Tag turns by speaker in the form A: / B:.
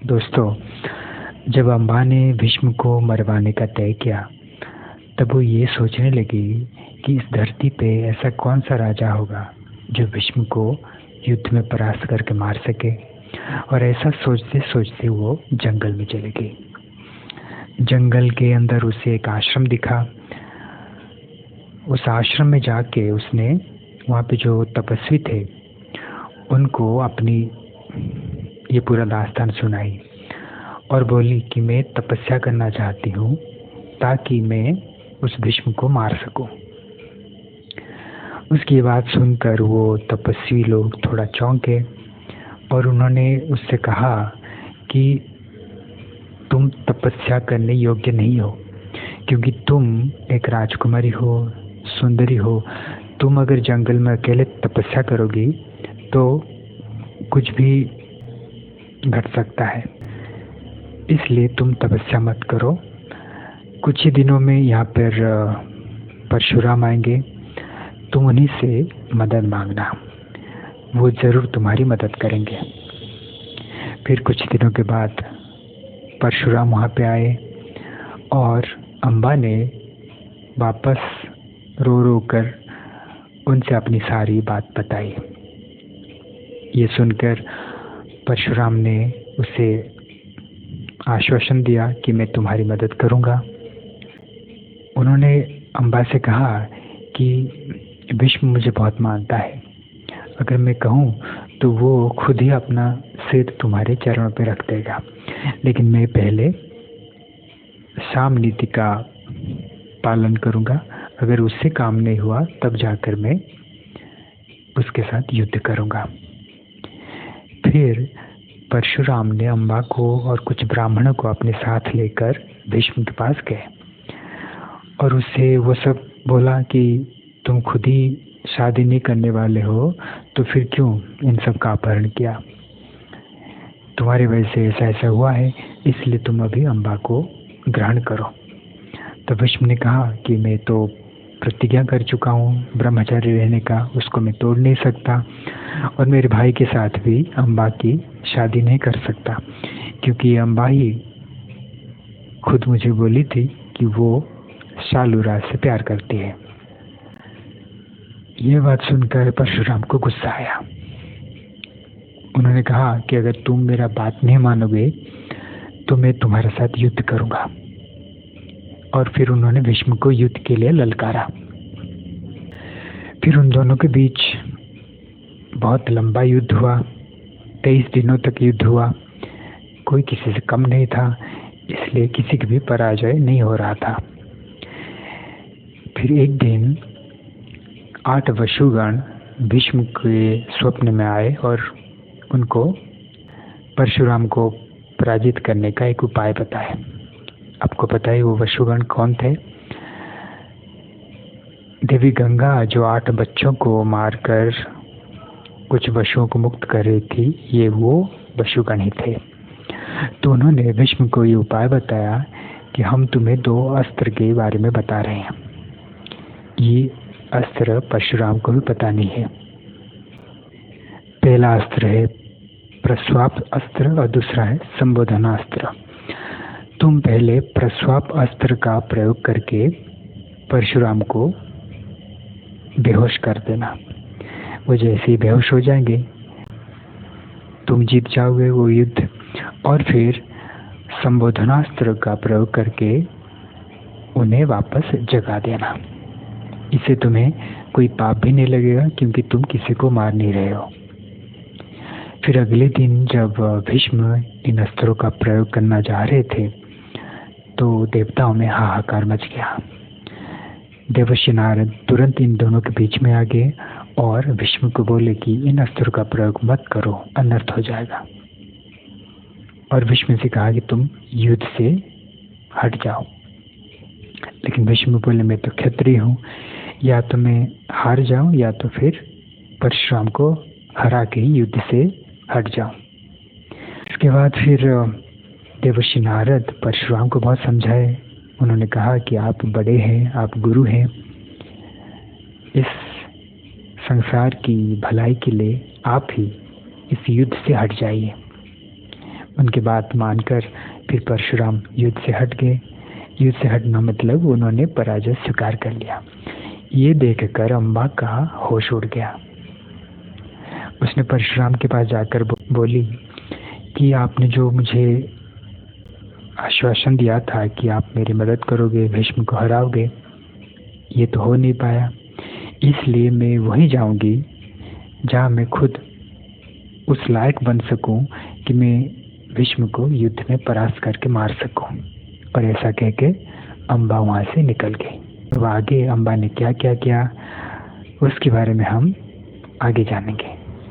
A: दोस्तों, जब अम्बा ने भीष्म को मरवाने का तय किया, तब वो ये सोचने लगी कि इस धरती पे ऐसा कौन सा राजा होगा जो भीष्म को युद्ध में परास्त करके मार सके। और ऐसा सोचते सोचते वो जंगल में चली गई। जंगल के अंदर उसे एक आश्रम दिखा। उस आश्रम में जाके उसने वहाँ पे जो तपस्वी थे उनको अपनी ये पूरा दास्तान सुनाई और बोली कि मैं तपस्या करना चाहती हूँ ताकि मैं उस भीष्म को मार सकूं। उसकी बात सुनकर वो तपस्वी लोग थोड़ा चौंके और उन्होंने उससे कहा कि तुम तपस्या करने योग्य नहीं हो, क्योंकि तुम एक राजकुमारी हो, सुंदरी हो। तुम अगर जंगल में अकेले तपस्या करोगी तो कुछ भी घट सकता है, इसलिए तुम तपस्या मत करो। कुछ ही दिनों में यहाँ पर परशुराम आएंगे, तुम उन्हीं से मदद मांगना, वो ज़रूर तुम्हारी मदद करेंगे। फिर कुछ दिनों के बाद परशुराम वहाँ पे आए और अम्बा ने वापस रो रो कर उनसे अपनी सारी बात बताई। ये सुनकर परशुराम ने उसे आश्वासन दिया कि मैं तुम्हारी मदद करूँगा। उन्होंने अम्बा से कहा कि भीष्म मुझे बहुत मानता है, अगर मैं कहूँ तो वो खुद ही अपना सिर तुम्हारे चरणों पर रख देगा, लेकिन मैं पहले साम नीति का पालन करूँगा। अगर उससे काम नहीं हुआ तब जाकर मैं उसके साथ युद्ध करूँगा। फिर परशुराम ने अम्बा को और कुछ ब्राह्मणों को अपने साथ लेकर भीष्म के पास गए और उससे वो सब बोला कि तुम खुद ही शादी नहीं करने वाले हो तो फिर क्यों इन सब का अपहरण किया। तुम्हारी वजह से ऐसा ऐसा हुआ है, इसलिए तुम अभी अम्बा को ग्रहण करो। तो भीष्म ने कहा कि मैं तो प्रतिज्ञा कर चुका हूँ ब्रह्मचारी रहने का, उसको मैं तोड़ नहीं सकता और मेरे भाई के साथ भी अम्बा की शादी नहीं कर सकता, क्योंकि अम्बा ही खुद मुझे बोली थी कि वो शालूराज से प्यार करती है। ये बात सुनकर परशुराम को गुस्सा आया। उन्होंने कहा कि अगर तुम मेरा बात नहीं मानोगे तो मैं तुम्हारे साथ युद्ध करूंगा। और फिर उन्होंने भीष्म को युद्ध के लिए ललकारा। फिर उन दोनों के बीच बहुत लंबा युद्ध हुआ। 23 दिनों तक युद्ध हुआ। कोई किसी से कम नहीं था, इसलिए किसी की भी पराजय नहीं हो रहा था। फिर एक दिन 8 वशुगण भीष्म के स्वप्न में आए और उनको परशुराम को पराजित करने का एक उपाय बताया। आपको पता है वो वशुगण कौन थे? देवी गंगा जो 8 बच्चों को मारकर कुछ वशुओं को मुक्त कर रही थी, ये वो वशुगण ही थे। तो उन्होंने भीष्म को ये उपाय बताया कि हम तुम्हें 2 अस्त्र के बारे में बता रहे हैं। ये अस्त्र परशुराम को भी पता नहीं है। पहला अस्त्र है प्रस्वाप अस्त्र और दूसरा है संबोधनास्त्र। तुम पहले प्रस्वाप अस्त्र का प्रयोग करके परशुराम को बेहोश कर देना। वो जैसे ही बेहोश हो जाएंगे तुम जीत जाओगे वो युद्ध। और फिर संबोधनास्त्र का प्रयोग करके उन्हें वापस जगा देना। इससे तुम्हें कोई पाप भी नहीं लगेगा, क्योंकि तुम किसी को मार नहीं रहे हो। फिर अगले दिन जब भीष्म इन अस्त्रों का प्रयोग करना जा रहे थे तो देवताओं में हाहाकार मच गया। देवर्षि नारद तुरंत इन दोनों के बीच में आ गए और भीष्म को बोले कि इन अस्त्रों का प्रयोग मत करो, अनर्थ हो जाएगा। और भीष्म से कहा कि तुम युद्ध से हट जाओ। लेकिन भीष्म बोले मैं तो क्षत्रिय हूँ, या तो मैं हार जाऊं या तो फिर परशुराम को हरा के ही युद्ध से हट जाऊं। इसके बाद फिर देवर्षि नारद परशुराम को बहुत समझाए। उन्होंने कहा कि आप बड़े हैं, आप गुरु हैं, इस संसार की भलाई के लिए आप ही इस युद्ध से हट जाइए। उनकी बात मानकर फिर परशुराम युद्ध से हट गए। युद्ध से हटना मतलब उन्होंने पराजय स्वीकार कर लिया। ये देखकर अम्बा का होश उड़ गया। उसने परशुराम के पास जाकर बोली कि आपने जो मुझे आश्वासन दिया था कि आप मेरी मदद करोगे, भीष्म को हराओगे, ये तो हो नहीं पाया। इसलिए मैं वहीं जाऊंगी जहाँ मैं खुद उस लायक बन सकूं कि मैं भीष्म को युद्ध में परास्त करके मार सकूं। और ऐसा कह के अम्बा वहाँ से निकल गई। तो आगे अम्बा ने क्या क्या किया उसके बारे में हम आगे जानेंगे।